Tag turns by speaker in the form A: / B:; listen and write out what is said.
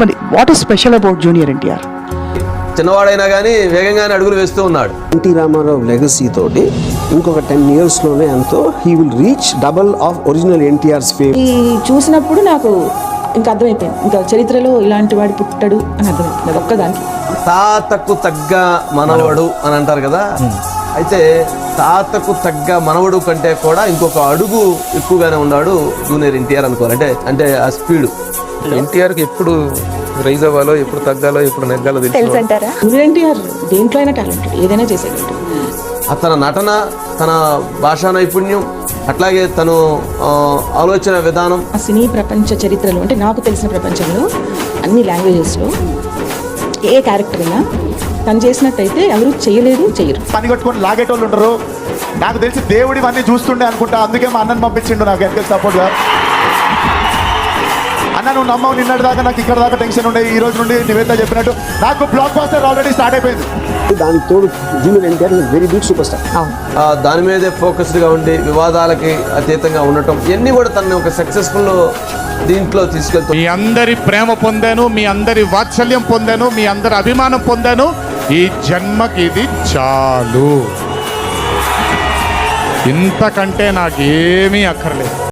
A: మరి what is special about junior NTR?
B: చిన్నవాడైనా కానీ వేగంగానే అడుగులు వేస్తూ ఉన్నాడు.
C: ఎన్టీ రామారావు లెగసీ తోటి ఇంకొక 10 yearsలోనే ఎంతో he will reach double of original NTR's fame.
D: ఈ చూసినప్పుడు నాకు ఇంకా అర్థమైపోయింది, ఇంకా చరిత్రలో ఇలాంటి వాడు పుట్టడు అని అర్థమైపోయింది ఒక్కదానికి.
B: తాతకు తగ్గ మనవడు అని అంటారు కదా, అయితే తాతకు తగ్గ మనవడు కంటే కూడా ఇంకొక అడుగు ఎక్కువగానే ఉన్నాడు జూనియర్ ఎన్టీఆర్ అనుకోవాలి. అంటే ఆ స్పీడు
E: ఎన్టీఆర్కి ఎప్పుడు రైజ్ అవ్వాలో, ఎప్పుడు తగ్గాలో, ఎప్పుడు నెగ్గాలో
D: తెలుసు అంటారా? ఎన్టీఆర్ దేంట్లో అయినా టాలెంటెడ్, ఏదైనా చేసేయగలడు.
B: తన నటన, తన భాషా నైపుణ్యం, అట్లాగే తను ఆలోచన విధానం.
D: ఆ సినీ ప్రపంచ చరిత్రలో అంటే నాకు తెలిసిన ప్రపంచంలో అన్ని లాంగ్వేజెస్లో ఏ క్యారెక్టర్ అయినా తను చేసినట్టయితే ఎవరు చేయలేదు, చేయరు.
F: పని కట్టుకొని లాగేటోళ్ళు ఉంటారు. నాకు తెలిసి దేవుడు ఇవన్నీ చూస్తుండే అనుకుంటా, అందుకే మా అన్నని పంపించిండు నాకు వెనక సపోర్ట్గా. అన్న నువ్వు నమ్మవు, నిన్నటి దాకా నాకు ఇక్కడ దాకా టెన్షన్ ఉండే, ఈ రోజు నుండి నివేదిత చెప్పినట్టు నాకు బ్లాక్ బాస్టర్ ఆల్రెడీ స్టార్ట్ అయిపోయింది.
C: దాని తోడు junior NTR is very big super star.
B: దాని మీదే ఫోకస్డ్గా ఉండి వివాదాలకి అతీతంగా ఉండటం, ఇవన్నీ కూడా తనని ఒక సక్సెస్ఫుల్ దీంట్లో తీసుకెళ్తాం.
G: మీ అందరి ప్రేమ పొందాను, మీ అందరి వాత్సల్యం పొందాను, మీ అందరి అభిమానం పొందాను. ఈ జన్మకి ఇది చాలు, ఇంతకంటే నాకేమీ అక్కర్లేదు.